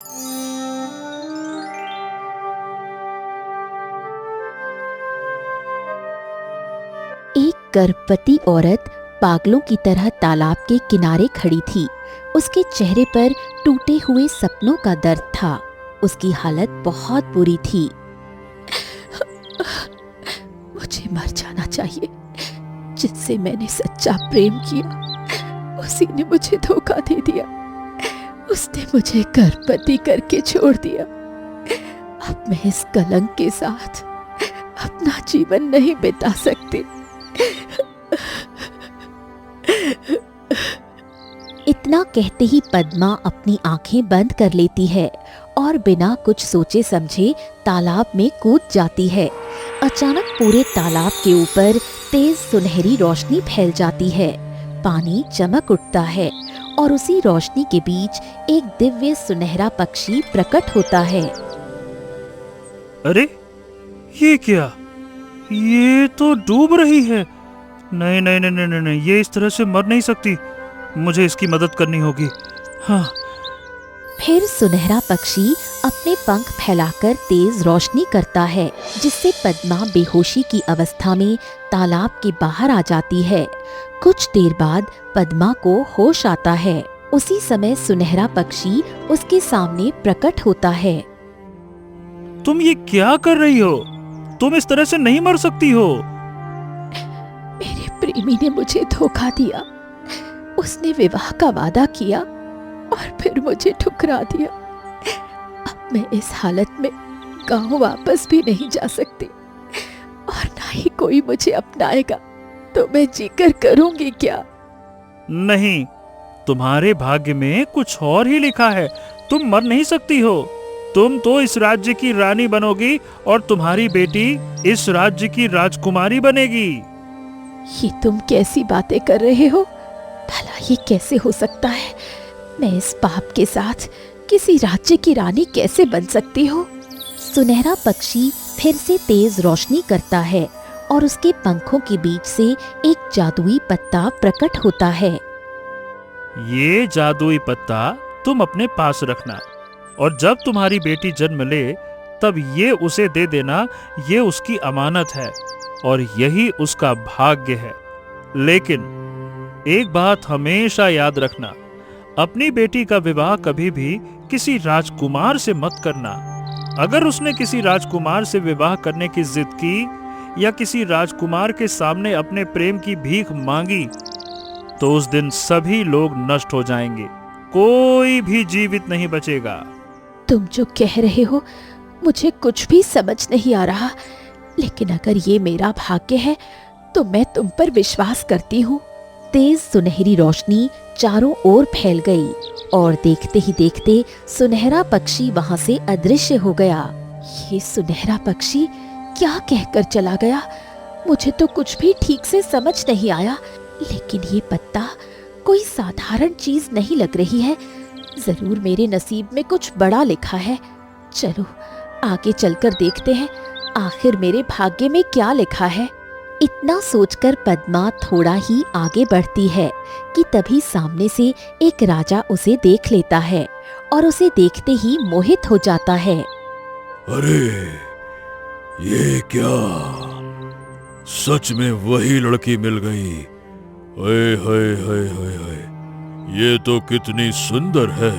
एक गर्भवती औरत पागलों की तरह तालाब के किनारे खड़ी थी। उसके चेहरे पर टूटे हुए सपनों का दर्द था। उसकी हालत बहुत बुरी थी। मुझे मर जाना चाहिए। जिससे मैंने सच्चा प्रेम किया, उसी ने मुझे धोखा दे दिया। उसने मुझे गर्भवती करके छोड़ दिया। अब मैं इस कलंक के साथ अपना जीवन नहीं बिता सकती। इतना कहते ही पद्मा अपनी आंखें बंद कर लेती है और बिना कुछ सोचे समझे तालाब में कूद जाती है। अचानक पूरे तालाब के ऊपर तेज सुनहरी रोशनी फैल जाती है। पानी चमक उठता है और उसी रोशनी के बीच एक दिव्य सुनहरा पक्षी प्रकट होता है। अरे ये क्या? ये तो डूब रही है। नहीं नहीं नहीं नहीं नहीं, ये इस तरह से मर नहीं सकती। मुझे इसकी मदद करनी होगी। हाँ। फिर सुनहरा पक्षी अपने पंख फैलाकर तेज रोशनी करता है, जिससे पद्मा बेहोशी की अवस्था में तालाब के बाहर आ जाती है। कुछ देर बाद पद्मा को होश आता है। उसी समय सुनहरा पक्षी उसके सामने प्रकट होता है। तुम ये क्या कर रही हो? तुम इस तरह से नहीं मर सकती हो। मेरे प्रेमी ने मुझे धोखा दिया। उसने विवाह का वादा किया और फिर मुझे ठुकरा दिया। अब मैं इस हालत में गांव वापस भी नहीं जा सकती और ना ही कोई मुझे अपनाएगा। तो मैं जीकर करूंगी क्या? नहीं, तुम्हारे भाग्य में कुछ और ही लिखा है। तुम मर नहीं सकती हो। तुम तो इस राज्य की रानी बनोगी और तुम्हारी बेटी इस राज्य की राजकुमारी बनेगी। ये तुम कैसी बातें कर रहे हो? भला ये कैसे हो सकता है? मैं इस पाप के साथ किसी राज्य की रानी कैसे बन सकती हूँ? सुनहरा पक्षी फिर से तेज रोशनी करता है और उसके पंखों के बीच से एक जादुई पत्ता प्रकट होता है। ये जादुई पत्ता तुम अपने पास रखना और जब तुम्हारी बेटी जन्म ले तब ये उसे दे देना। ये उसकी अमानत है और यही उसका भाग्य है। लेकिन एक बात हमेशा याद रखना, अपनी बेटी का विवाह कभी भी किसी राजकुमार से मत करना। अगर उसने किसी राजकुमार से विवाह करने की जिद की या किसी राजकुमार के सामने अपने प्रेम की भीख मांगी तो उस दिन सभी लोग नष्ट हो जाएंगे। कोई भी जीवित नहीं बचेगा। तुम जो कह रहे हो मुझे कुछ भी समझ नहीं आ रहा, लेकिन अगर ये मेरा भाग्य है तो मैं तुम पर विश्वास करती हूँ। तेज सुनहरी रोशनी चारों ओर फैल गई और देखते ही देखते सुनहरा पक्षी वहां से अदृश्य हो गया। ये सुनहरा पक्षी क्या कहकर चला गया? मुझे तो कुछ भी ठीक से समझ नहीं आया। लेकिन ये पत्ता कोई साधारण चीज नहीं लग रही है। जरूर मेरे नसीब में कुछ बड़ा लिखा है। चलो आगे चलकर देखते हैं आखिर मेरे भाग्य में क्या लिखा है। इतना सोचकर पद्मा थोड़ा ही आगे बढ़ती है कि तभी सामने से एक राजा उसे देख लेता है और उसे देखते ही मोहित हो जाता है। अरे ये क्या? सच में वही लड़की मिल गई। ओए होए होए होए होए, ये तो कितनी सुंदर है।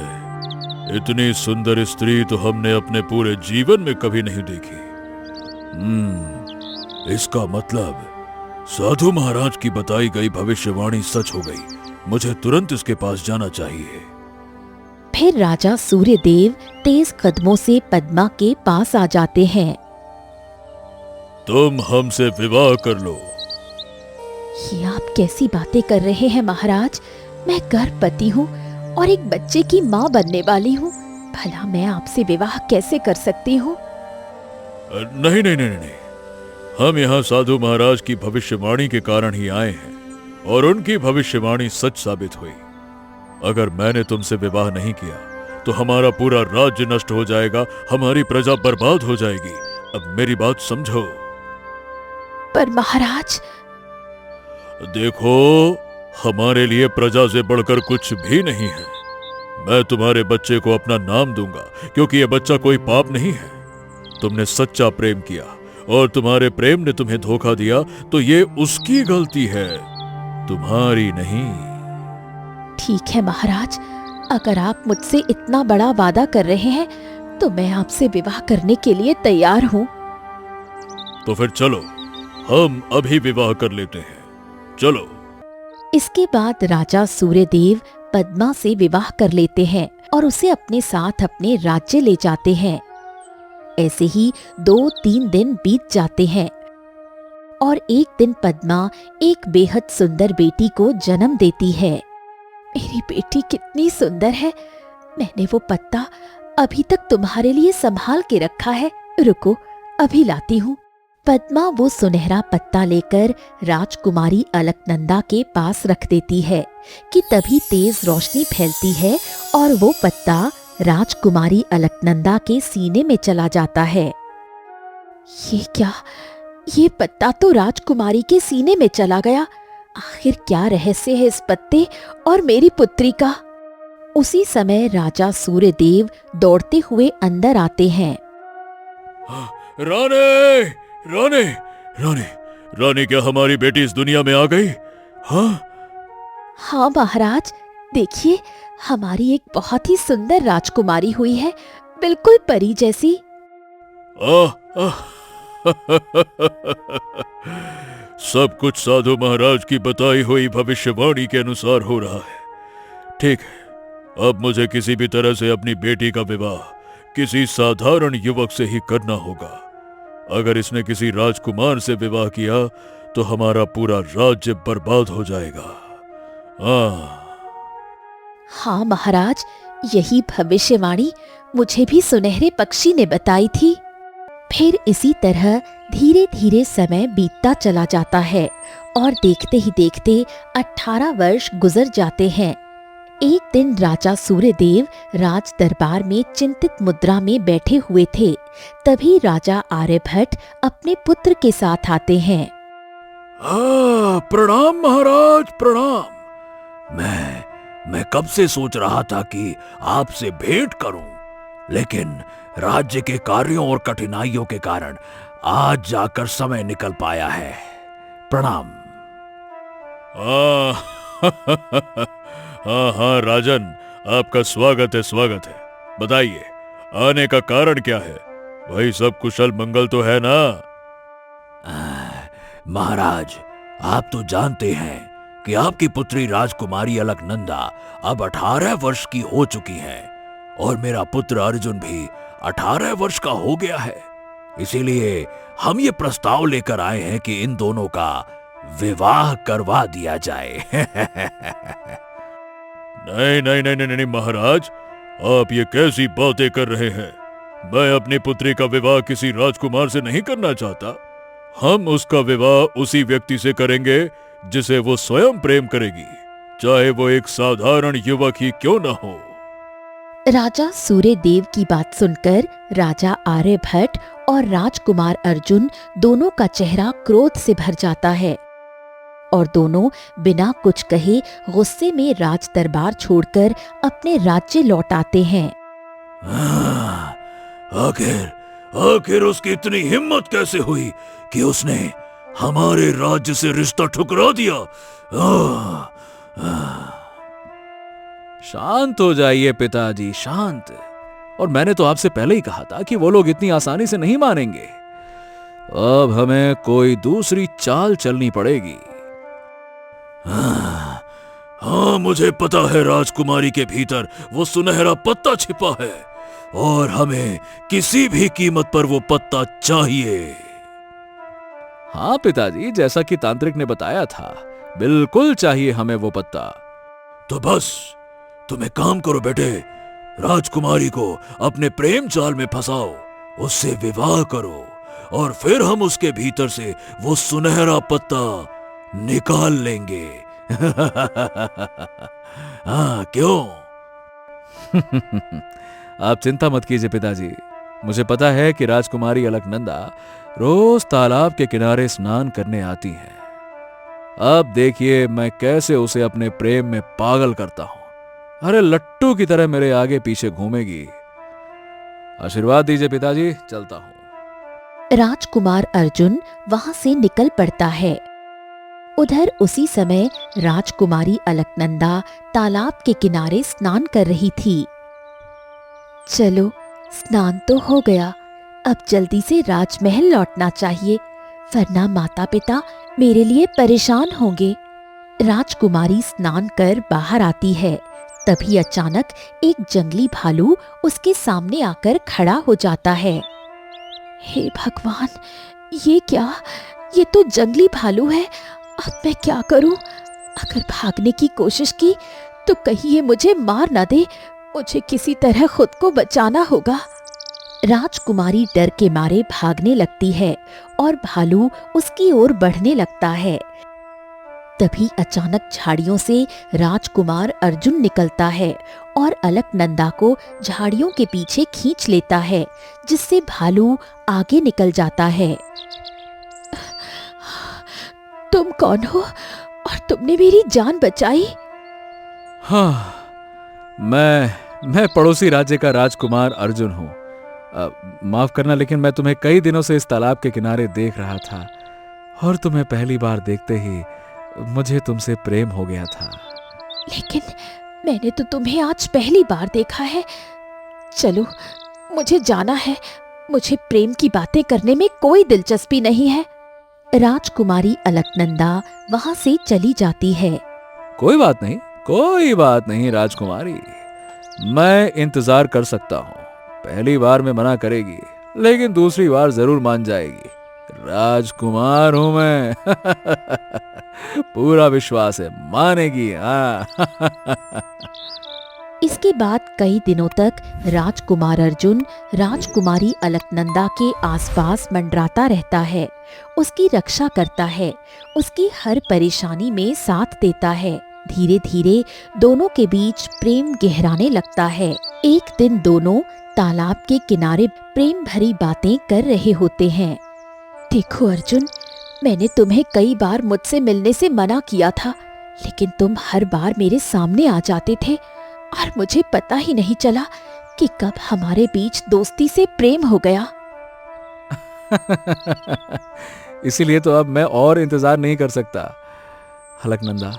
इतनी सुंदर स्त्री तो हमने अपने पूरे जीवन में कभी नहीं देखी। इसका मतलब साधु महाराज की बताई गई भविष्यवाणी सच हो गई। मुझे तुरंत इसके पास जाना चाहिए। फिर राजा सूर्यदेव तेज कदमों से पद्मा के पास आ जाते हैं। तुम हमसे विवाह कर लो। ये आप कैसी बातें कर रहे हैं महाराज? मैं गर्भवती हूँ और एक बच्चे की माँ बनने वाली हूँ। भला मैं आपसे विवाह कैसे कर सकती हूँ? नहीं नहीं नहीं नहीं, हम यहाँ साधु महाराज की भविष्यवाणी के कारण ही आए हैं और उनकी भविष्यवाणी सच साबित हुई। अगर मैंने तुमसे विवाह नहीं किया तो हमारा पूरा राज्य नष्ट हो जाएगा, हमारी प्रजा बर्बाद हो जाएगी। अब मेरी बात समझो। पर महाराज। देखो, हमारे लिए प्रजा से बढ़कर कुछ भी नहीं है। मैं तुम्हारे बच्चे को अपना नाम दूंगा, क्योंकि यह बच्चा कोई पाप नहीं है। तुमने सच्चा प्रेम किया और तुम्हारे प्रेम ने तुम्हें धोखा दिया, तो ये उसकी गलती है, तुम्हारी नहीं। ठीक है महाराज, अगर आप मुझसे इतना बड़ा वादा कर रहे हैं तो मैं आपसे विवाह करने के लिए तैयार हूँ। तो फिर चलो, हम अभी विवाह कर लेते हैं, चलो। इसके बाद राजा सूर्यदेव पद्मा से विवाह कर लेते हैं और उसे अपने साथ अपने राज्य ले जाते हैं। ऐसे ही 2-3 दिन बीत जाते हैं और एक दिन पद्मा एक बेहद सुंदर बेटी को जन्म देती है। मेरी बेटी कितनी सुंदर है, मैंने वो पत्ता अभी तक तुम्हारे लिए संभाल के रखा है, रुको अभी लाती हूँ। पद्मा वो सुनहरा पत्ता लेकर राजकुमारी अलकनंदा के पास रख देती है कि तभी तेज रोशनी फैलती है और वो पत्ता राजकुमारी अलकनंदा के सीने में चला जाता है। ये क्या, ये पत्ता तो राजकुमारी के सीने में चला गया। आखिर क्या रहस्य है इस पत्ते और मेरी पुत्री का। उसी समय राजा सूर्यदेव दौड़ते हुए अंदर आते हैं। रानी, रानी, रानी, रानी, क्या हमारी बेटी इस दुनिया में आ गई? हाँ महाराज, देखिए हमारी एक बहुत ही सुंदर राजकुमारी हुई है, बिल्कुल परी जैसी। सब कुछ साधु महाराज की बताई हुई भविष्यवाणी के अनुसार हो रहा है। ठीक है, अब मुझे किसी भी तरह से अपनी बेटी का विवाह किसी साधारण युवक से ही करना होगा। अगर इसने किसी राजकुमार से विवाह किया तो हमारा पूरा राज्य बर्बाद हो जाएगा। हाँ महाराज, यही भविष्यवाणी मुझे भी सुनहरे पक्षी ने बताई थी। फिर इसी तरह धीरे धीरे समय बीतता चला जाता है और देखते ही देखते 18 वर्ष गुजर जाते हैं। एक दिन राजा सूर्यदेव राज दरबार में चिंतित मुद्रा में बैठे हुए थे। तभी राजा आर्यभट्ट अपने पुत्र के साथ आते हैं। प्रणाम महाराज, प्रणाम। मैं कब से सोच रहा था कि आपसे भेंट करूं, लेकिन राज्य के कार्यों और कठिनाइयों के कारण आज जाकर समय निकल पाया है। प्रणाम। हाँ राजन, आपका स्वागत है, स्वागत है। बताइए, आने का कारण क्या है? भाई सब कुशल मंगल तो है ना? महाराज, आप तो जानते हैं कि आपकी पुत्री राजकुमारी अलकनंदा अब 18 वर्ष की हो चुकी है और मेरा पुत्र अर्जुन भी 18 वर्ष का हो गया है। इसीलिए हम ये प्रस्ताव लेकर आए हैं कि इन दोनों का विवाह करवा दिया जाए। नहीं नहीं नहीं नहीं नहीं महाराज, आप ये कैसी बातें कर रहे हैं? मैं अपनी पुत्री का विवाह किसी राजकुमार से नहीं करना चाहता। हम उसका विवाह उसी व्यक्ति से करेंगे जिसे वो स्वयं प्रेम करेगी, चाहे वो एक साधारण युवक ही क्यों न हो। राजा सूर्यदेव की बात सुनकर राजा आर्यभट्ट और राजकुमार अर्जुन दोनों का चेहरा क्रोध से भर जाता है और दोनों बिना कुछ कहे गुस्से में राज दरबार छोड़कर अपने राज्य लौट आते हैं। आखिर उसकी इतनी हिम्मत कैसे हुई कि उसने हमारे राज्य से रिश्ता ठुकरा दिया? शांत हो जाइए पिताजी, शांत। और मैंने तो आपसे पहले ही कहा था कि वो लोग इतनी आसानी से नहीं मानेंगे। अब हमें कोई दूसरी चाल चलनी पड़ेगी। हाँ, मुझे पता है राजकुमारी के भीतर वो सुनहरा पत्ता छिपा है और हमें किसी भी कीमत पर वो पत्ता चाहिए। हाँ पिताजी, जैसा कि तांत्रिक ने बताया था, बिल्कुल चाहिए हमें वो पत्ता। तो बस तुम एक काम करो बेटे, राजकुमारी को अपने प्रेम जाल में फंसाओ, उससे विवाह करो और फिर हम उसके भीतर से वो सुनहरा पत्ता निकाल लेंगे। हाँ, क्यों? आप चिंता मत कीजिए पिताजी, मुझे पता है कि राजकुमारी अलकनंदा रोज तालाब के किनारे स्नान करने आती है। अब देखिए मैं कैसे उसे अपने प्रेम में पागल करता हूं। अरे लट्टू की तरह मेरे आगे पीछे घूमेगी। आशीर्वाद दीजिए पिताजी, चलता हूं। राजकुमार अर्जुन वहां से निकल पड़ता है। उधर उसी समय राजकुमारी अलकनंदा तालाब के किनारे स्नान कर रही थी। चलो, स्नान तो हो गया, अब जल्दी से राजमहल लौटना चाहिए, वरना माता पिता मेरे लिए परेशान होंगे। राजकुमारी स्नान कर बाहर आती है, तभी अचानक एक जंगली भालू उसके सामने आकर खड़ा हो जाता है। हे भगवान, ये क्या? ये तो जंगली भालू है। अब मैं क्या करूं? अगर भागने की कोशिश की तो कहीं ये मुझे मार ना दे। मुझे किसी तरह खुद को बचाना होगा। राजकुमारी डर के मारे भागने लगती है और भालू उसकी ओर बढ़ने लगता है। तभी अचानक झाड़ियों से राजकुमार अर्जुन निकलता है और अलकनंदा को झाड़ियों के पीछे खींच लेता है, जिससे भालू आगे निकल जाता है। तुम कौन हो और तुमने मेरी जान बचाई? हाँ, मैं पड़ोसी राज्य का राजकुमार अर्जुन हूँ। माफ करना, लेकिन मैं तुम्हें कई दिनों से इस तालाब के किनारे देख रहा था और तुम्हें पहली बार देखते ही मुझे तुमसे प्रेम हो गया था। लेकिन मैंने तो तुम्हें आज पहली बार देखा है। चलो, मुझे जाना है। मुझे प्रेम की बातें करने में कोई दिलचस्पी नहीं है। राजकुमारी अलकनंदा वहां से चली जाती है। कोई बात नहीं राजकुमारी, मैं इंतजार कर सकता हूँ। पहली बार में मना करेगी, लेकिन दूसरी बार जरूर मान जाएगी। राजकुमार हूं मैं। पूरा विश्वास है, मानेगी। हाँ। इसके बाद कई दिनों तक राजकुमार अर्जुन राजकुमारी अलकनंदा के आसपास मंडराता रहता है, उसकी रक्षा करता है, उसकी हर परेशानी में साथ देता है। धीरे धीरे दोनों के बीच प्रेम गहराने लगता है। एक दिन दोनों तालाब के किनारे प्रेम भरी बातें कर रहे होते हैं। देखो अर्जुन, मैंने तुम्हें कई बार मुझसे मिलने से मना किया था, लेकिन तुम हर बार मेरे सामने आ जाते थे और मुझे पता ही नहीं चला कि कब हमारे बीच दोस्ती से प्रेम हो गया। इसीलिए तो अब मैं और इंतजार नहीं कर सकता। अलकनंदा,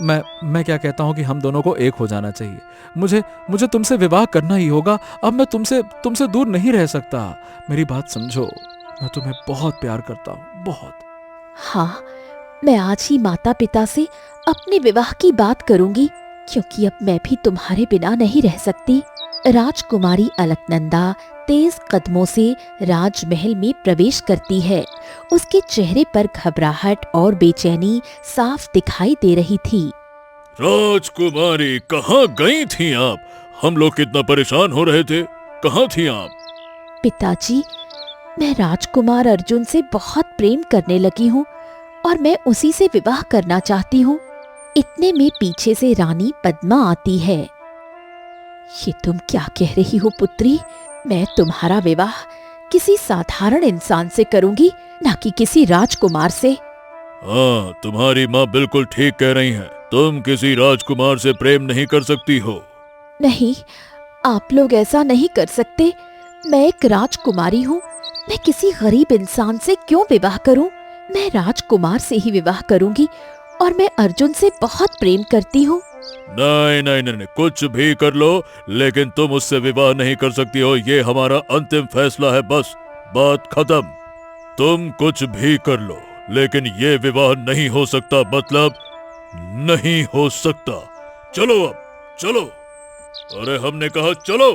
मैं क्या कहता हूँ कि हम दोनों को एक हो जाना चाहिए। मुझे तुमसे विवाह करना ही होगा। अब मैं तुमसे दूर नहीं रह सकता। मेरी बात समझो, मैं तुम्हें बहुत प्यार करता हूँ, बहुत। हाँ, मैं आज ही माता पिता से अपने विवाह की बात करूंगी, क्योंकि अब मैं भी तुम्हारे बिना नहीं रह सकती। राजकुमारी अलकनंदा तेज कदमों से राजमहल में प्रवेश करती है। उसके चेहरे पर घबराहट और बेचैनी साफ दिखाई दे रही थी। राजकुमारी, कहाँ गई थी आप? हम लोग कितना परेशान हो रहे थे, कहाँ थी आप? पिताजी, मैं राजकुमार अर्जुन से बहुत प्रेम करने लगी हूँ और मैं उसी से विवाह करना चाहती हूँ। इतने में पीछे से रानी पद्मा आती है। ये तुम क्या कह रही हो पुत्री? मैं तुम्हारा विवाह किसी साधारण इंसान से करूंगी, ना कि किसी राजकुमार से। हाँ, तुम्हारी माँ बिल्कुल ठीक कह रही है। तुम किसी राजकुमार से प्रेम नहीं कर सकती हो। नहीं, आप लोग ऐसा नहीं कर सकते। मैं एक राजकुमारी हूँ। मैं किसी गरीब इंसान से क्यों विवाह करूं? मैं राजकुमार से ही विवाह करूंगी और मैं अर्जुन से बहुत प्रेम करती हूँ। नहीं नहीं नहीं, कुछ भी कर लो, लेकिन तुम उससे विवाह नहीं कर सकती हो। ये हमारा अंतिम फैसला है, बस बात खत्म। तुम कुछ भी कर लो, लेकिन ये विवाह नहीं हो सकता, मतलब नहीं हो सकता। चलो अब, चलो। अरे हमने कहा चलो।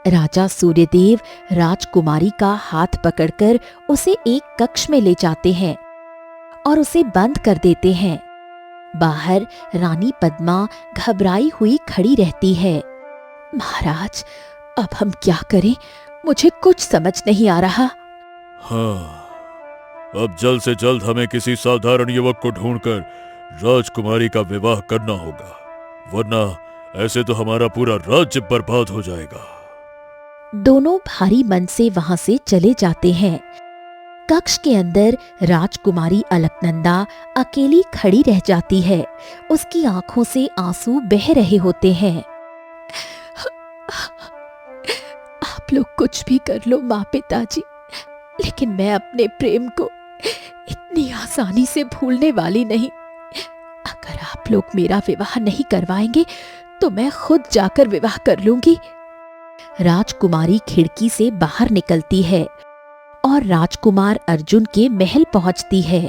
राजा सूर्यदेव राजकुमारी का हाथ पकड़कर उसे एक कक्ष में ले जाते हैं और उसे बंद कर देते हैं। बाहर रानी पद्मा घबराई हुई खड़ी रहती है। महाराज, अब हम क्या करें? मुझे कुछ समझ नहीं आ रहा। हाँ, अब जल्द से जल्द हमें किसी साधारण युवक को ढूंढकर राजकुमारी का विवाह करना होगा, वरना ऐसे तो हमारा पूरा राज्य बर्बाद हो जाएगा। दोनों भारी मन से वहां से चले जाते हैं। कक्ष के अंदर राजकुमारी अलकनंदा अकेली खड़ी रह जाती है। उसकी आंखों से आंसू बह रहे होते हैं। आप लोग कुछ भी कर लो माँ पिताजी, लेकिन मैं अपने प्रेम को इतनी आसानी से भूलने वाली नहीं। अगर आप लोग मेरा विवाह नहीं करवाएंगे तो मैं खुद जाकर विवाह कर लूंगी। राजकुमारी खिड़की से बाहर निकलती है और राजकुमार अर्जुन के महल पहुंचती है।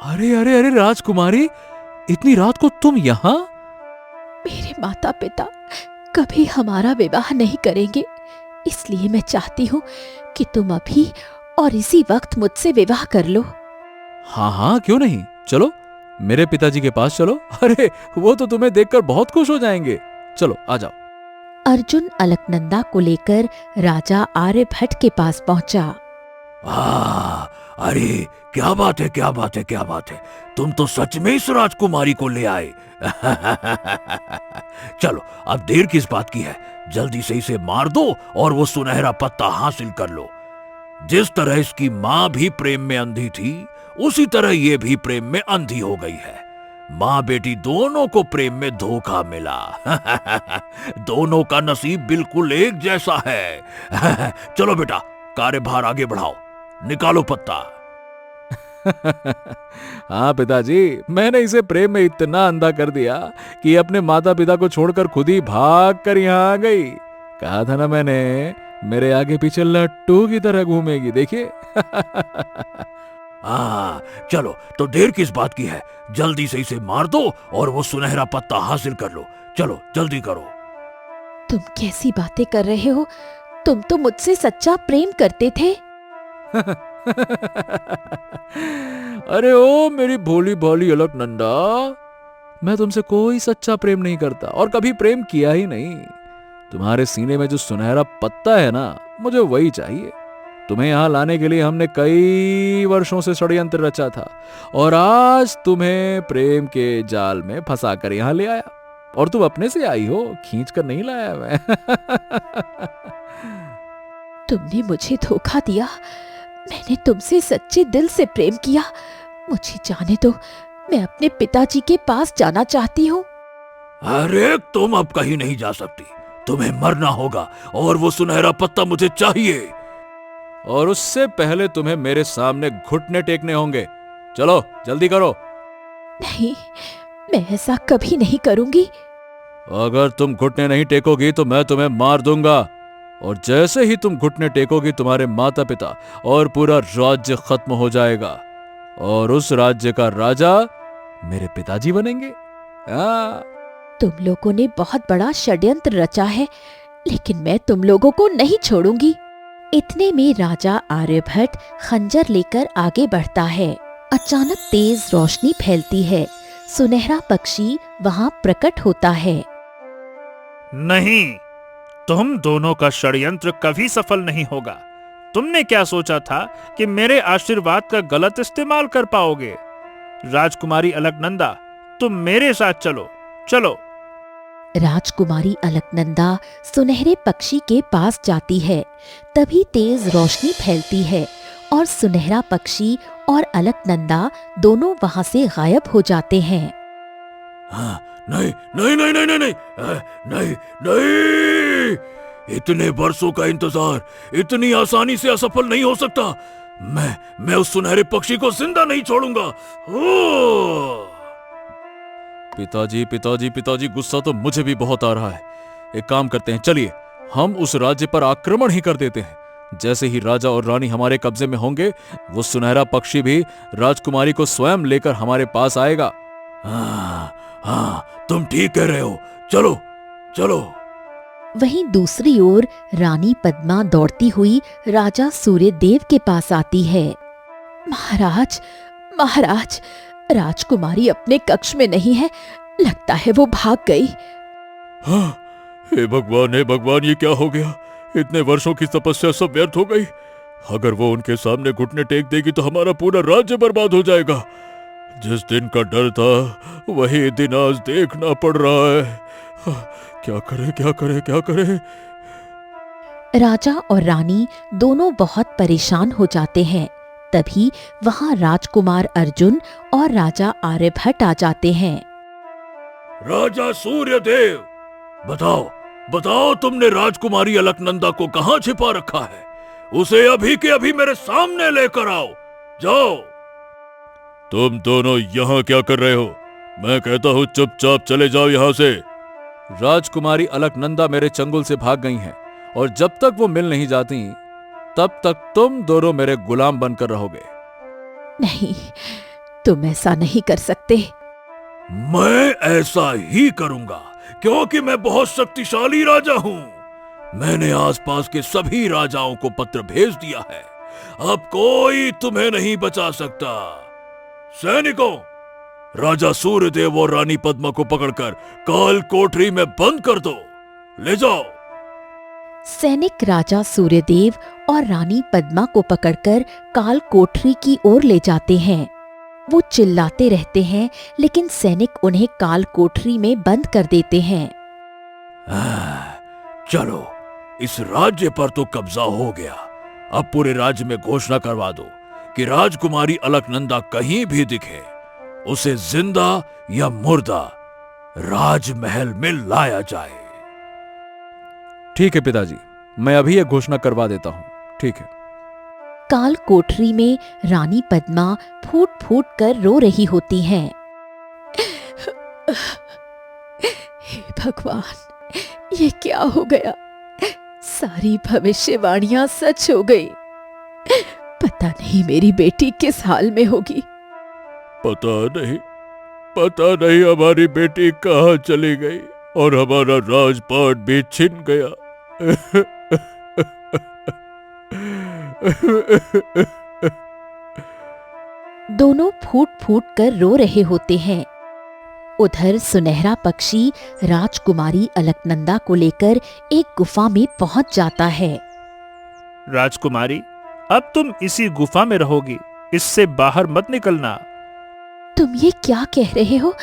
अरे अरे अरे राजकुमारी, इतनी रात को तुम यहाँ? मेरे माता पिता कभी हमारा विवाह नहीं करेंगे, इसलिए मैं चाहती हूँ कि तुम अभी और इसी वक्त मुझसे विवाह कर लो। हाँ हाँ, क्यों नहीं, चलो मेरे पिताजी के पास चलो। अरे वो तो तुम्हें देखकर बहुत खुश हो जाएंगे। चलो आ जाओ। अर्जुन अलकनंदा को लेकर राजा आर्यभट्ट के पास पहुंचा। अरे क्या बात है, क्या बात है, क्या बात है, तुम तो सच में इस राजकुमारी को ले आए। चलो अब देर किस बात की है, जल्दी से इसे मार दो और वो सुनहरा पत्ता हासिल कर लो। जिस तरह इसकी माँ भी प्रेम में अंधी थी, उसी तरह ये भी प्रेम में अंधी हो गई है। माँ बेटी दोनों को प्रेम में धोखा मिला। दोनों का नसीब बिल्कुल एक जैसा है। चलो बेटा, कार्यभार आगे बढ़ाओ, निकालो पत्ता। हाँ पिताजी, मैंने इसे प्रेम में इतना अंधा कर दिया कि अपने माता पिता को छोड़कर खुद ही भाग कर यहाँ आ गई। कहा था ना मैंने, मेरे आगे पीछे लट्टू की तरह घूमेगी, देखिए। चलो तो देर किस बात की है, जल्दी से इसे मार दो और वो सुनहरा पत्ता हासिल कर लो। चलो जल्दी करो। तुम कैसी बातें कर रहे हो? तुम तो मुझसे सच्चा प्रेम करते थे। अरे ओ मेरी भोली भाली अलकनंदा, मैं तुमसे कोई सच्चा प्रेम नहीं करता और कभी प्रेम किया ही नहीं। तुम्हारे सीने में जो सुनहरा पत्ता है ना, मुझे वही चाहिए। तुम्हें यहां लाने के लिए हमने कई वर्षों से षड्यंत्र रचा था और आज तुम्हें प्रेम के जाल में फंसा कर यहां ले आया। और तुम अपने से आई हो, खींच कर नहीं लाया मैं। तुमने मुझे धोखा दिया। मैंने तुमसे सच्चे दिल से प्रेम किया। मुझे जाने दो, मैं अपने पिताजी के पास जाना चाहती हूँ। अरे तुम अब कहीं नहीं जा सकती, तुम्हें मरना होगा और वो सुनहरा पत्ता मुझे चाहिए। और उससे पहले तुम्हें मेरे सामने घुटने टेकने होंगे। चलो जल्दी करो। नहीं, मैं ऐसा कभी नहीं करूंगी। अगर तुम घुटने नहीं टेकोगी तो मैं तुम्हें मार दूंगा, और जैसे ही तुम घुटने टेकोगी तुम्हारे माता पिता और पूरा राज्य खत्म हो जाएगा और उस राज्य का राजा मेरे पिताजी बनेंगे। तुम लोगों ने बहुत बड़ा षड्यंत्र रचा है, लेकिन मैं तुम लोगों को नहीं छोड़ूंगी। इतने में राजा आर्यभट्ट खंजर लेकर आगे बढ़ता है। अचानक तेज रोशनी फैलती है। सुनहरा पक्षी वहां प्रकट होता है। नहीं, तुम दोनों का षड्यंत्र कभी सफल नहीं होगा। तुमने क्या सोचा था कि मेरे आशीर्वाद का गलत इस्तेमाल कर पाओगे? राजकुमारी अलकनंदा, तुम मेरे साथ चलो, चलो। राजकुमारी अलकनंदा सुनहरे पक्षी के पास जाती है। तभी तेज रोशनी फैलती है और सुनहरा पक्षी और अलकनंदा दोनों वहां से गायब हो जाते हैं। नहीं नहीं नहीं नहीं नहीं नहीं नहीं नहीं, इतने वर्षों का इंतजार इतनी आसानी से असफल नहीं हो सकता। मैं उस सुनहरे पक्षी को जिंदा नहीं छोड़ूंगा। पिताजी पिताजी पिताजी, गुस्सा तो मुझे भी बहुत आ रहा है। एक काम करते हैं, चलिए हम उस राज्य पर आक्रमण ही कर देते हैं। जैसे ही राजा और रानी हमारे कब्जे में होंगे, वो सुनहरा पक्षी भी राजकुमारी को स्वयं लेकर हमारे पास आएगा। हाँ, तुम ठीक कह रहे हो, चलो चलो। वहीं दूसरी ओर रानी पद्मा दौड़ती हुई राजा सूर्यदेव के पास आती है। महाराज, महाराज, राजकुमारी अपने कक्ष में नहीं है, लगता है वो भाग गई। हाँ, हे भगवान, ये क्या हो गया? इतने वर्षों की तपस्या सब व्यर्थ हो गई। अगर वो उनके सामने घुटने टेक देगी तो हमारा पूरा राज्य बर्बाद हो जाएगा। जिस दिन का डर था वही दिन आज देखना पड़ रहा है। क्या करे क्या करे क्या करे? राजा और रानी दोनों बहुत परेशान हो जाते हैं। तभी वहां राजकुमार अर्जुन और राजा आर्यभट्ट आ जाते हैं। राजा सूर्यदेव, बताओ बताओ, तुमने राजकुमारी अलकनंदा को कहाँ छिपा रखा है? उसे अभी के अभी मेरे सामने लेकर आओ, जाओ। तुम दोनों यहाँ क्या कर रहे हो? मैं कहता हूँ चुपचाप चले जाओ यहाँ से। राजकुमारी अलकनंदा मेरे चंगुल से भाग गई हैं, और जब तक वो मिल नहीं जाती तब तक तुम दोनों मेरे गुलाम बनकर रहोगे। नहीं, तुम ऐसा नहीं कर सकते। मैं ऐसा ही करूंगा, क्योंकि मैं बहुत शक्तिशाली राजा हूँ। मैंने आसपास के सभी राजाओं को पत्र भेज दिया है। अब कोई तुम्हें नहीं बचा सकता। सैनिकों, राजा सूर्यदेव और रानी पद्मा को पकड़कर काल कोठरी में बंद कर दो। ले जाओ। सैनिक राजा सूर्यदेव और रानी पद्मा को पकड़कर काल कोठरी की ओर ले जाते हैं। वो चिल्लाते रहते हैं, लेकिन सैनिक उन्हें काल कोठरी में बंद कर देते हैं। चलो, इस राज्य पर तो कब्जा हो गया। अब पूरे राज्य में घोषणा करवा दो कि राजकुमारी अलकनंदा कहीं भी दिखे, उसे जिंदा या मुर्दा राजमहल में लाया जाए। ठीक है पिताजी, मैं अभी ये घोषणा करवा देता हूँ। ठीक है। काल कोठरी में रानी पद्मा फूट फूट कर रो रही होती हैं। हे भगवान, ये क्या हो गया? सारी भविष्यवाणियां सच हो गई। पता नहीं मेरी बेटी किस हाल में होगी। पता नहीं हमारी बेटी कहाँ चली गई और हमारा राजपाट भी छिन गया। दोनों फूट फूट कर रो रहे होते हैं। उधर सुनहरा पक्षी राजकुमारी अलकनंदा को लेकर एक गुफा में पहुंच जाता है। राजकुमारी, अब तुम इसी गुफा में रहोगी, इससे बाहर मत निकलना। तुम ये क्या कह रहे हो?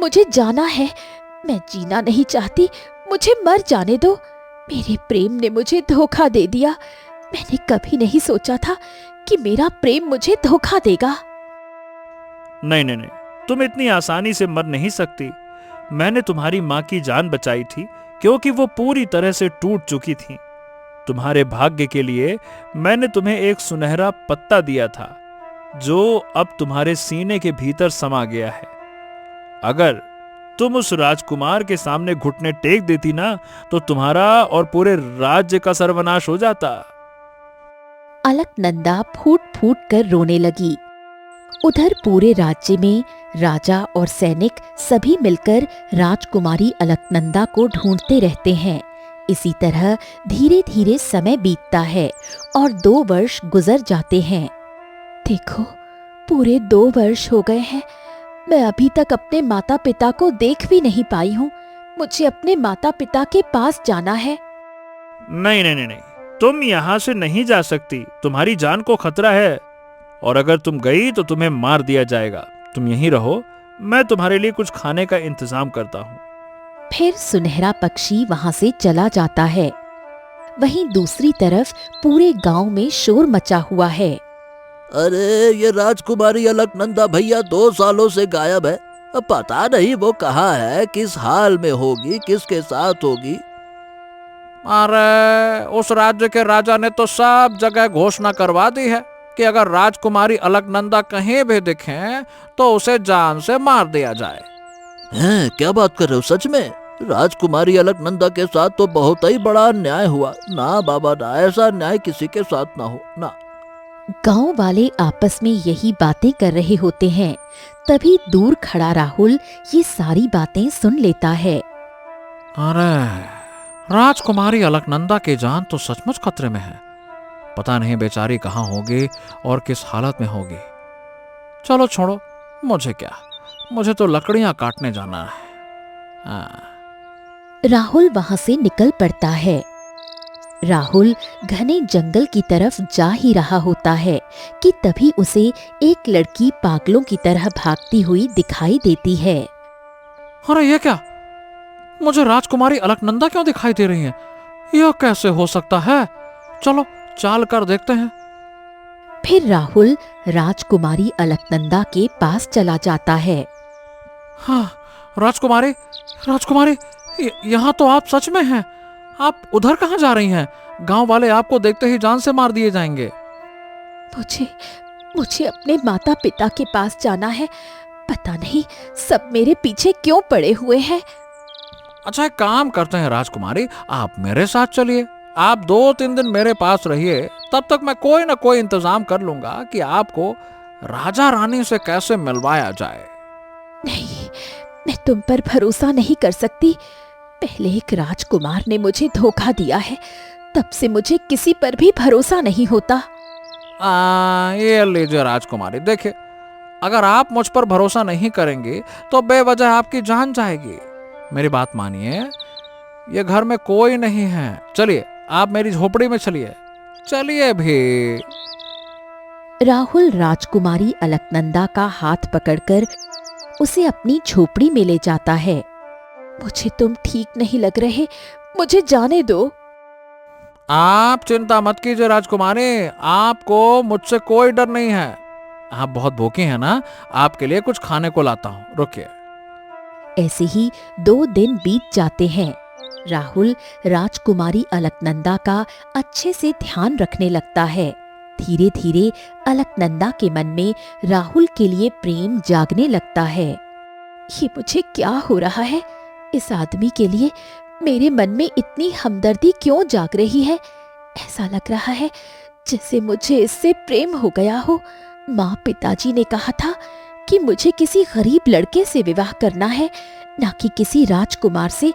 मुझे जाना है। मैं जीना नहीं चाहती, मुझे मर जाने दो। मेरे प्रेम ने मुझे धोखा दे दिया। मैंने कभी नहीं सोचा था कि मेरा प्रेम मुझे धोखा देगा। नहीं नहीं नहीं, तुम इतनी आसानी से मर नहीं सकती। मैंने तुम्हारी माँ की जान बचाई थी, क्योंकि वो पूरी तरह से टूट चुकी थी। तुम्हारे भाग्य के लिए मैंने तुम्हें एक सुनहरा पत्ता दिया था, जो अब तुम्हारे सीने के भीतर समा गया है। अगर तुम उस राजकुमार के सामने घुटने टेक देती ना, तो तुम्हारा और पूरे राज्य का सर्वनाश हो जाता। अलकनंदा फूट फूट कर रोने लगी। उधर पूरे राज्य में राजा और सैनिक सभी मिलकर राजकुमारी अलकनंदा को ढूंढते रहते हैं। इसी तरह धीरे धीरे समय बीतता है और 2 वर्ष गुजर जाते हैं। देखो, पूरे 2 वर्ष हो गए हैं। मैं अभी तक अपने माता पिता को देख भी नहीं पाई हूँ। मुझे अपने माता पिता के पास जाना है। नहीं नहीं नहीं नहीं, तुम यहाँ से नहीं जा सकती। तुम्हारी जान को खतरा है, और अगर तुम गई तो तुम्हें मार दिया जाएगा। तुम यहीं रहो, मैं तुम्हारे लिए कुछ खाने का इंतजाम करता हूँ। फिर सुनहरा पक्षी वहां से चला जाता है। वहीं दूसरी तरफ पूरे गांव में शोर मचा हुआ है। अरे, ये राजकुमारी अलकनंदा भैया 2 सालों से गायब है। अब पता नहीं वो कहाँ है, किस हाल में होगी, किसके साथ होगी। अरे, उस राज्य के राजा ने तो सब जगह घोषणा करवा दी है कि अगर राजकुमारी अलकनंदा कहीं भी दिखें तो उसे जान से मार दिया जाए। हैं, क्या बात कर रहे हो? सच में? राजकुमारी अलकनंदा के साथ तो बहुत ही बड़ा अन्याय हुआ। ना बाबा ना, ऐसा अन्याय किसी के साथ ना हो ना। गांव वाले आपस में यही बातें कर रहे होते हैं। तभी दूर खड़ा राहुल ये सारी बातें सुन लेता है। अरे, राजकुमारी अलकनंदा की जान तो सचमुच खतरे में है। पता नहीं बेचारी कहाँ होगी और किस हालत में होगी। चलो छोड़ो, मुझे क्या, मुझे तो लकड़ियां काटने जाना है। राहुल वहां से निकल पड़ता है। राहुल घने जंगल की तरफ जा ही रहा होता है कि तभी उसे एक लड़की पागलों की तरह भागती हुई दिखाई देती है। अरे ये क्या? मुझे राजकुमारी अलकनंदा क्यों दिखाई दे रही है? यह कैसे हो सकता है? चलो चाल कर देखते हैं। फिर राहुल राजकुमारी अलकनंदा के पास चला जाता है। हाँ, राजकुमारी, राजकुमारी, यहाँ तो आप सच में हैं। आप उधर कहाँ जा रही हैं? गांव वाले आपको देखते ही जान से मार दिए जाएंगे। मुझे अपने माता पिता के पास जाना है। पता नहीं सब मेरे पीछे क्यों पड़े हुए हैं। अच्छा, एक काम करते हैं राजकुमारी, आप मेरे साथ चलिए। आप 2-3 दिन मेरे पास रहिए, तब तक मैं कोई ना कोई इंतजाम कर लूंगा कि आपको राजा रानी से कैसे मिलवाया जाए। नहीं, मैं तुम पर भरोसा नहीं कर सकती। पहले एक राजकुमार ने मुझे धोखा दिया है, तब से मुझे किसी पर भी भरोसा नहीं होता। ये लीजिए राजकुमारी, देखिए, अगर आप मुझ पर भरोसा नहीं करेंगे तो बेवजह आपकी जान जाएगी। मेरी बात मानिए, ये घर में कोई नहीं है। चलिए, आप मेरी झोपड़ी में चलिए। चलिए भी। राहुल राजकुमारी अलकनंदा का हाथ पकड़कर उसे अपनी झोपड़ी में ले जाता है। मुझे तुम ठीक नहीं लग रहे, मुझे जाने दो। आप चिंता मत कीजिए राजकुमारी, आपको मुझसे कोई डर नहीं है। आप बहुत भूखी हैं ना, आपके लिए कुछ खाने को लाता हूँ, रुकिए। ऐसे ही 2 दिन बीत जाते हैं। राहुल राजकुमारी अलकनंदा का अच्छे से ध्यान रखने लगता है। धीरे धीरे अलकनंदा के मन में राहुल के लिए प्रेम जागने लगता है। ये मुझे क्या हो रहा है? इस आदमी के लिए मेरे मन में इतनी हमदर्दी क्यों जाग रही है? ऐसा लग रहा है जैसे मुझे इससे प्रेम हो गया हो। माँ पिताजी ने कहा था कि मुझे किसी गरीब लड़के से विवाह करना है, ना कि किसी राजकुमार से।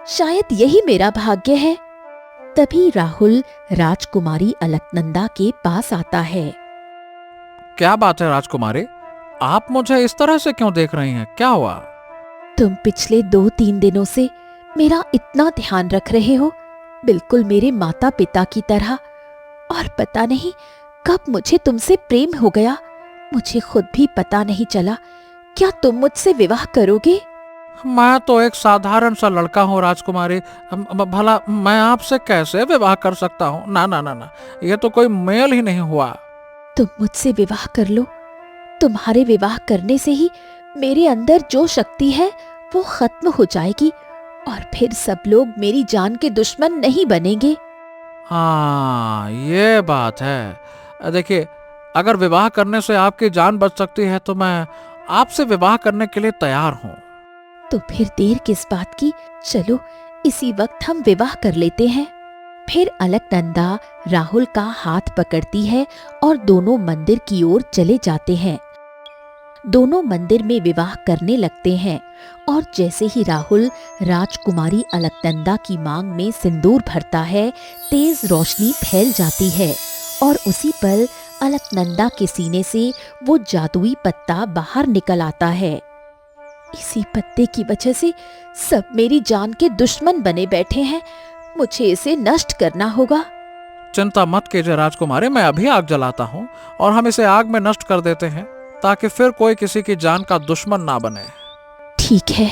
शायद यही मेरा भाग्य है। तभी राहुल राजकुमारी अलकनंदा के पास आता है। क्या बात है राजकुमारी, आप मुझे इस तरह से क्यों देख रही हैं? क्या हुआ? तुम पिछले 2-3 दिनों से मेरा इतना ध्यान रख रहे हो, बिल्कुल मेरे माता पिता की तरह। और पता नहीं कब मुझे तुमसे प्रेम हो गया, मुझे खुद भी पता नहीं चला। क्या तुम मुझसे विवाह करोगे? मैं तो एक साधारण सा लड़का हूँ राजकुमारी, भला मैं आपसे कैसे विवाह कर सकता हूँ? ना ना ना ना, ये तो कोई मेल ही नहीं हुआ। तुम मुझसे विवाह कर लो। तुम्हारे विवाह करने से ही मेरे अंदर जो शक्ति है वो खत्म हो जाएगी, और फिर सब लोग मेरी जान के दुश्मन नहीं बनेंगे। हाँ, ये बात है। देखिए, अगर विवाह करने से आपकी जान बच सकती है तो मैं आपसे विवाह करने के लिए तैयार हूँ। तो फिर देर किस बात की? चलो इसी वक्त हम विवाह कर लेते हैं। फिर अलकनंदा राहुल का हाथ पकड़ती है और दोनों मंदिर की ओर चले जाते हैं। दोनों मंदिर में विवाह करने लगते हैं, और जैसे ही राहुल राजकुमारी अलकनंदा की मांग में सिंदूर भरता है, तेज रोशनी फैल जाती है और उसी पल अलकनंदा के सीने से वो जादुई पत्ता बाहर निकल आता है। इसी पत्ते की वजह से सब मेरी जान के दुश्मन बने बैठे हैं। मुझे इसे नष्ट करना होगा। चिंता मत कीजिए राजकुमारी, मैं अभी आग जलाता हूँ और हम इसे आग में नष्ट कर देते हैं, ताकि फिर कोई किसी की जान का दुश्मन ना बने। ठीक है।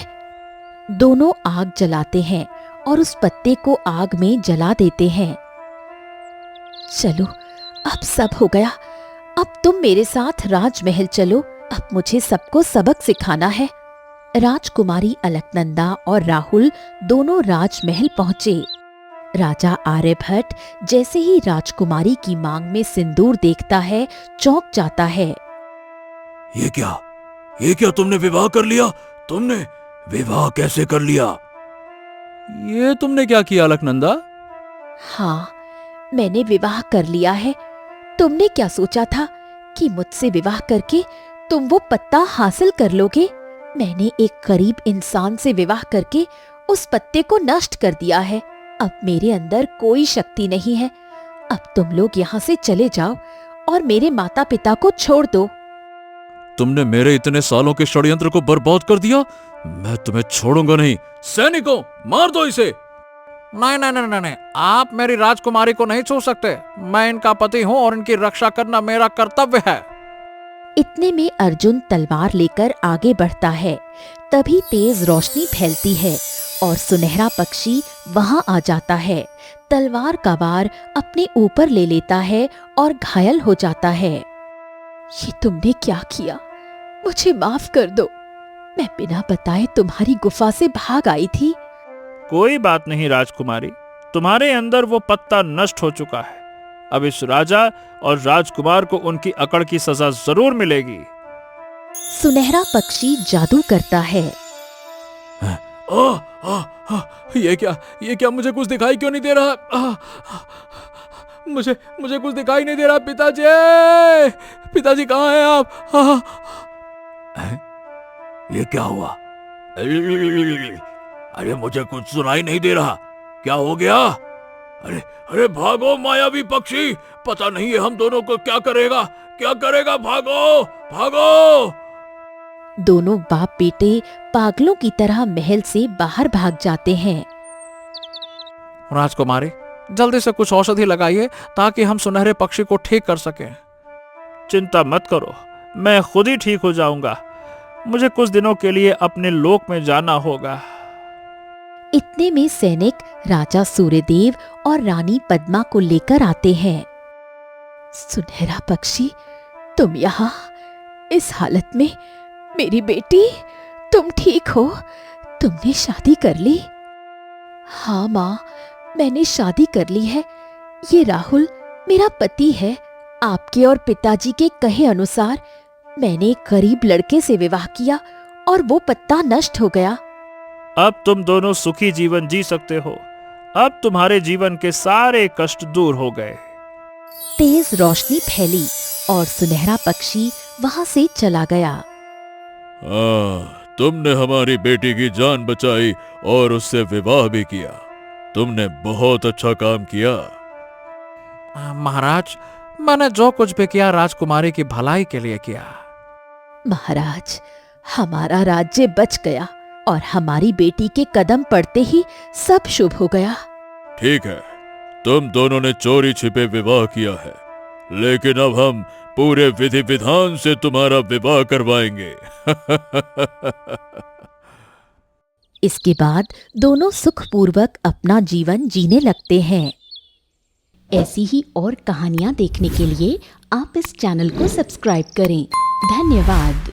दोनों आग जलाते हैं और उस पत्ते को आग में जला देते हैं। चलो, अब सब हो गया। अब तुम मेरे साथ राजमहल चलो। अब मुझे सबको सबक सिखाना है। राजकुमारी अलकनंदा और राहुल दोनों राजमहल पहुंचे। राजा आर्यभट्ट जैसे ही राजकुमारी की मांग में सिंदूर देखता है, चौंक जाता है। ये क्या तुमने विवाह कर लिया? तुमने विवाह कैसे कर लिया? ये तुमने क्या किया अलकनंदा? हाँ, मैंने विवाह कर लिया है। तुमने क्या सोचा था कि मुझसे विवाह करके तुम वो पत्ता हासिल कर लोगे? मैंने एक गरीब इंसान से विवाह करके उस पत्ते को नष्ट कर दिया है। अब मेरे अंदर कोई शक्ति नहीं है। अब तुम लोग यहाँ से चले जाओ और मेरे माता पिता को छोड़ दो। तुमने मेरे इतने सालों के षड्यंत्र को बर्बाद कर दिया। मैं तुम्हें छोड़ूंगा नहीं। सैनिकों, मार दो इसे। नहीं नहीं नहीं नहीं, आप मेरी राजकुमारी को नहीं छू सकते। मैं इनका पति हूँ और इनकी रक्षा करना मेरा कर्तव्य है। इतने में अर्जुन तलवार लेकर आगे बढ़ता है। तभी तेज रोशनी फैलती है और सुनहरा पक्षी वहां आ जाता है। तलवार का वार अपने ऊपर ले लेता है और घायल हो जाता है। ये तुमने क्या किया? मुझे माफ कर दो। मैं बिना बताए तुम्हारी गुफा से भाग आई थी। कोई बात नहीं राजकुमारी, तुम्हारे अंदर वो पत्ता नष्ट हो चुका है। अब इस राजा और राजकुमार को उनकी अकड़ की सजा जरूर मिलेगी। सुनहरा पक्षी जादू करता है। ये क्या मुझे कुछ दिखाई क्यों नहीं दे रहा? मुझे कुछ दिखाई नहीं दे रहा। पिताजी कहाँ हैं आप? ये क्या हुआ? अरे मुझे कुछ सुनाई नहीं दे रहा, क्या हो गया? अरे अरे भागो मायावी पक्षी, पता नहीं है हम दोनों को क्या करेगा, भागो भागो। दोनों बाप बेटे पागलों की तरह महल से बाहर भाग जाते हैं। राजकुमारी, जल्दी से कुछ औषधि लगाइए ताकि हम सुनहरे पक्षी को ठीक कर सकें। चिंता मत करो, मैं खुद ही ठीक हो जाऊंगा। मुझे कुछ दिनों के लिए अपने लोक में जाना होगा। इतने में सैनिक राजा सूर्यदेव और रानी पद्मा को लेकर आते हैं। सुनहरा पक्षी, तुम यहाँ इस हालत में? मेरी बेटी, तुम ठीक हो? तुमने शादी कर ली? हाँ माँ, मैंने शादी कर ली है। ये राहुल मेरा पति है। आपके और पिताजी के कहे अनुसार मैंने एक गरीब लड़के से विवाह किया और वो पत्ता नष्ट हो गया। अब तुम दोनों सुखी जीवन जी सकते हो। अब तुम्हारे जीवन के सारे कष्ट दूर हो गए। तेज रोशनी फैली और सुनहरा पक्षी वहां से चला गया। तुमने हमारी बेटी की जान बचाई और उससे विवाह भी किया। तुमने बहुत अच्छा काम किया। महाराज, मैंने जो कुछ भी किया राजकुमारी की भलाई के लिए किया। महाराज, हमारा राज्य बच गया और हमारी बेटी के कदम पड़ते ही सब शुभ हो गया। ठीक है, तुम दोनों ने चोरी छिपे विवाह किया है, लेकिन अब हम पूरे विधि विधान से तुम्हारा विवाह करवाएंगे। इसके बाद दोनों सुखपूर्वक अपना जीवन जीने लगते हैं। ऐसी ही और कहानियां देखने के लिए आप इस चैनल को सब्सक्राइब करें। धन्यवाद।